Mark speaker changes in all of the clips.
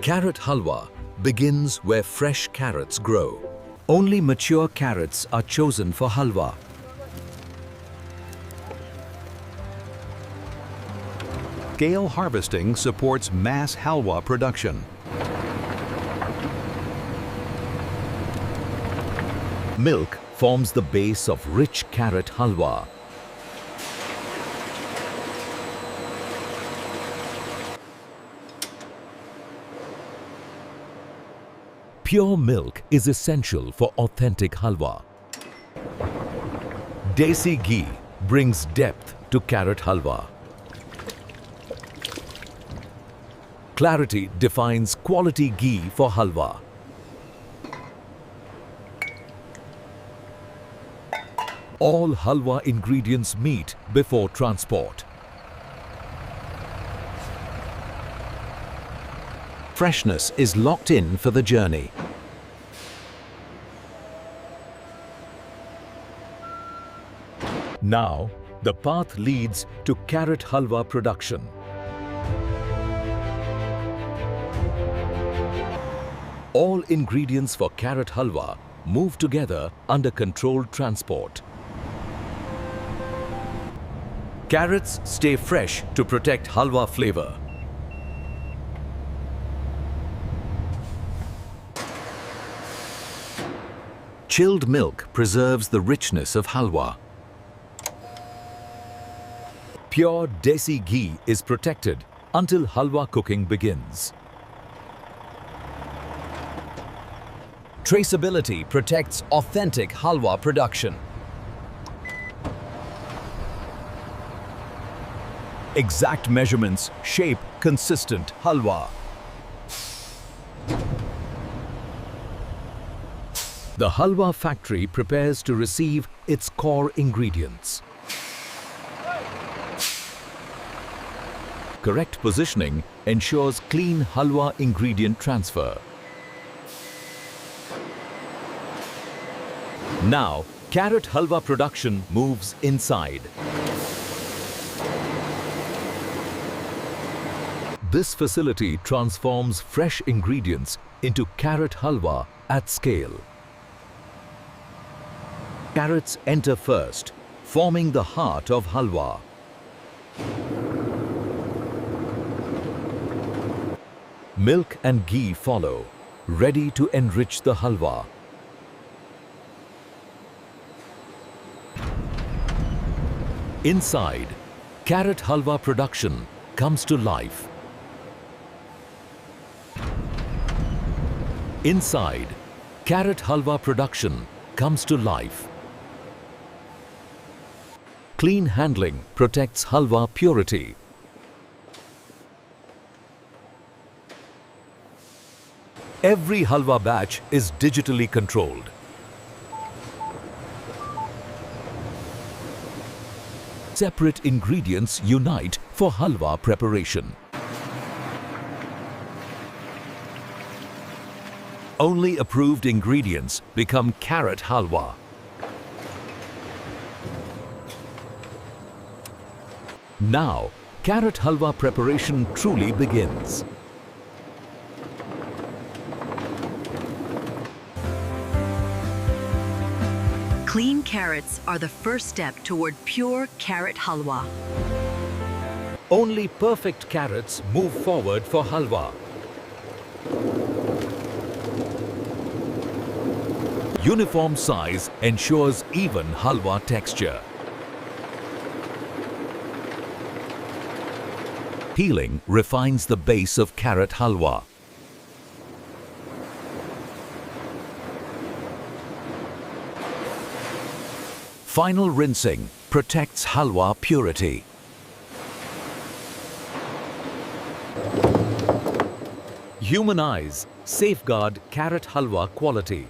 Speaker 1: Carrot halwa begins where fresh carrots grow. Only mature carrots are chosen for halwa. Scale harvesting supports mass halwa production. Milk forms the base of rich carrot halwa. Pure milk is essential for authentic halwa. Desi ghee brings depth to carrot halwa. Clarity defines quality ghee for halwa. All halwa ingredients meet before transport. Freshness is locked in for the journey. Now, the path leads to carrot halwa production. All ingredients for carrot halwa move together under controlled transport. Carrots stay fresh to protect halwa flavor. Chilled milk preserves the richness of halwa. Pure desi ghee is protected until halwa cooking begins. Traceability protects authentic halwa production. Exact measurements shape consistent halwa. The halwa factory prepares to receive its core ingredients. Correct positioning ensures clean halwa ingredient transfer. Now, carrot halwa production moves inside. This facility transforms fresh ingredients into carrot halwa at scale. Carrots enter first, forming the heart of halwa. Milk and ghee follow, ready to enrich the halwa. Inside, carrot halwa production comes to life. Inside, carrot halwa production comes to life. Clean handling protects halwa purity. Every halwa batch is digitally controlled. Separate ingredients unite for halwa preparation. Only approved ingredients become carrot halwa. Now, carrot halwa preparation truly begins.
Speaker 2: Clean carrots are the first step toward pure carrot halwa.
Speaker 1: Only perfect carrots move forward for halwa. Uniform size ensures even halwa texture. Peeling refines the base of carrot halwa. Final rinsing protects halwa purity. Human eyes safeguard carrot halwa quality.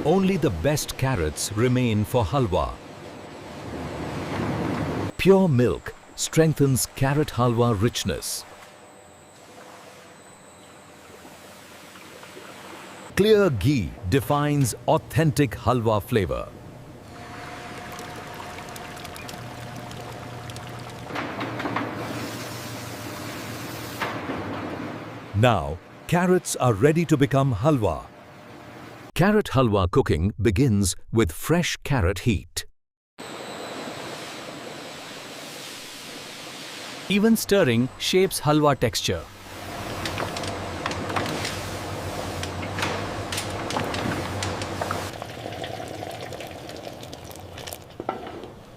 Speaker 1: Only the best carrots remain for halwa. Pure milk strengthens carrot halwa richness. Clear ghee defines authentic halwa flavor. Now, carrots are ready to become halwa. Carrot halwa cooking begins with fresh carrot heat.
Speaker 3: Even stirring shapes halwa texture.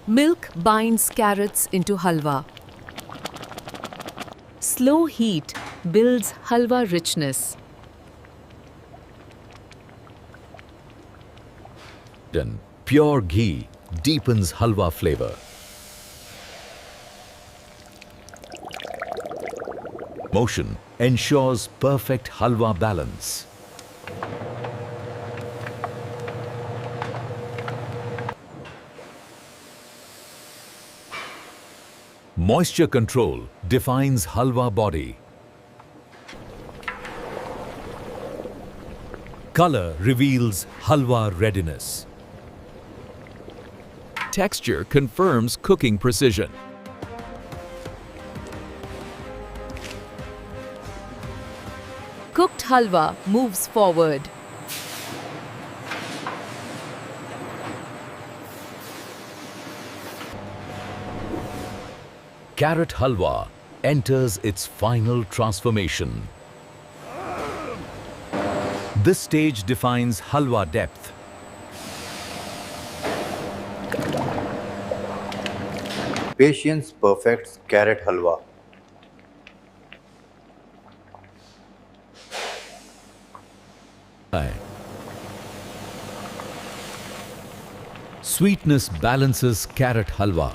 Speaker 4: Milk binds carrots into halwa. Slow heat builds halwa richness.
Speaker 1: Then, pure ghee deepens halwa flavor. Motion ensures perfect halwa balance. Moisture control defines halwa body. Color reveals halwa readiness.
Speaker 3: Texture confirms cooking precision.
Speaker 4: Cooked halwa moves forward.
Speaker 1: Carrot halwa enters its final transformation. This stage defines halwa depth.
Speaker 5: Patience perfects carrot halwa.
Speaker 1: Sweetness balances carrot halwa.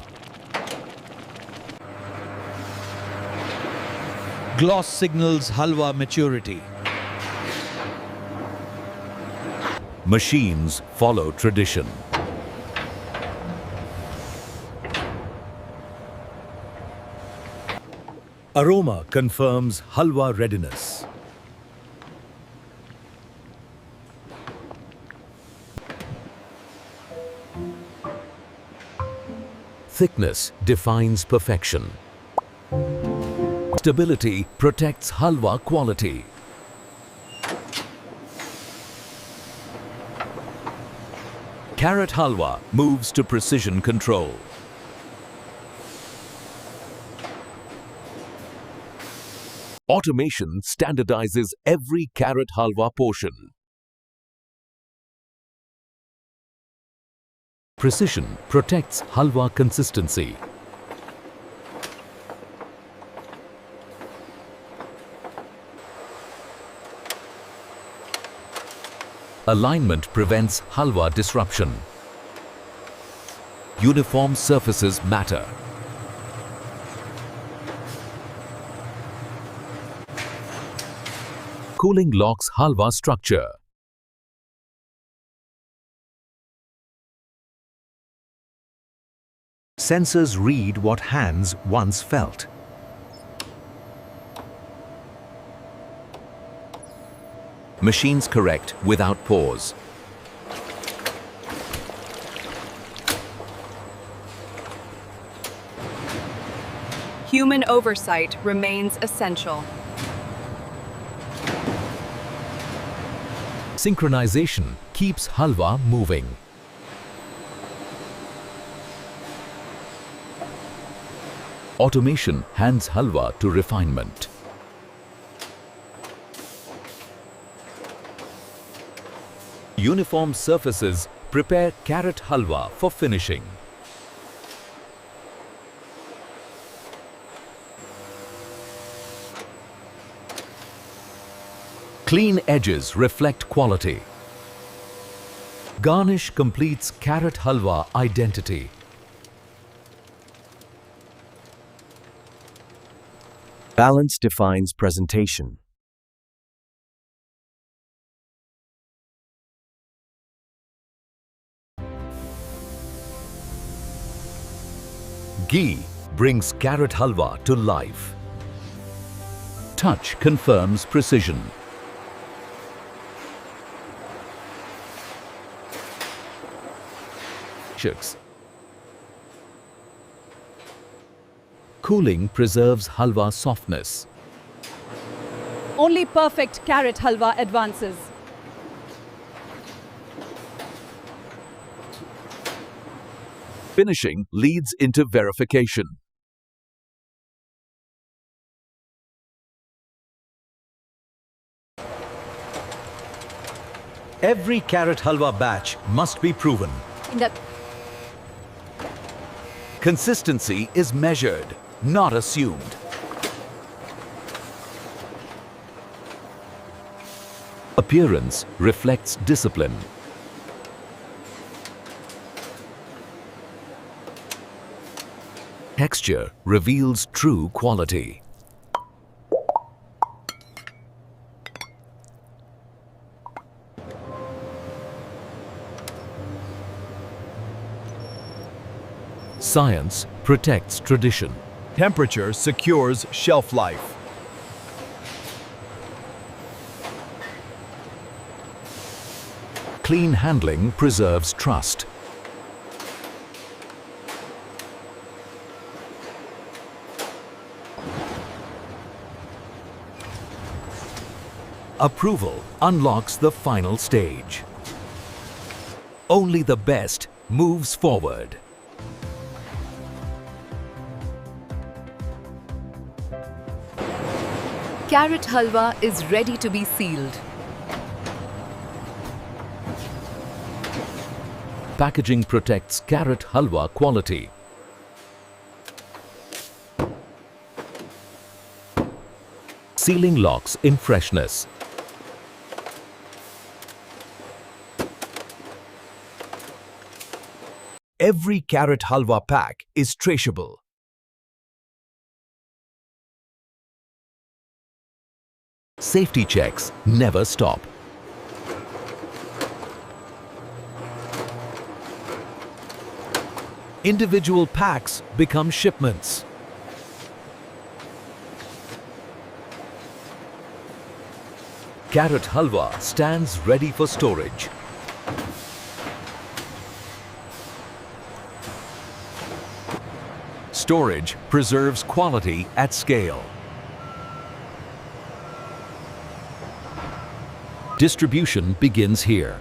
Speaker 6: Gloss signals halwa maturity.
Speaker 1: Machines follow tradition. Aroma confirms halwa readiness. Thickness defines perfection. Stability protects halwa quality. Carrot halwa moves to precision control. Automation standardizes every carrot halwa portion. Precision protects halwa consistency. Alignment prevents halwa disruption. Uniform surfaces matter. Cooling locks halwa structure. Sensors read what hands once felt. Machines correct without pause.
Speaker 7: Human oversight remains essential.
Speaker 1: Synchronization keeps halwa moving. Automation hands halwa to refinement. Uniform surfaces prepare carrot halwa for finishing. Clean edges reflect quality. Garnish completes carrot halwa identity.
Speaker 8: Balance defines presentation.
Speaker 1: Ghee brings carrot halwa to life. Touch confirms precision. Cooling preserves halwa softness.
Speaker 7: Only perfect carrot halwa advances.
Speaker 3: Finishing leads into verification.
Speaker 6: Every carrot halwa batch must be proven.
Speaker 3: Consistency is measured, not assumed. Appearance reflects discipline. Texture reveals true quality. Science protects tradition.
Speaker 9: Temperature secures shelf life.
Speaker 3: Clean handling preserves trust. Approval unlocks the final stage. Only the best moves forward.
Speaker 4: Carrot halwa is ready to be sealed.
Speaker 3: Packaging protects carrot halwa quality. Sealing locks in freshness.
Speaker 9: Every carrot halwa pack is traceable.
Speaker 3: Safety checks never stop. Individual packs become shipments. Carrot halwa stands ready for storage. Storage preserves quality at scale. Distribution begins here.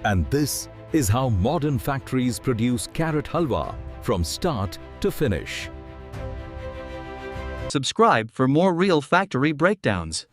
Speaker 3: And this is how modern factories produce carrot halwa from start to finish.
Speaker 10: Subscribe for more real factory breakdowns.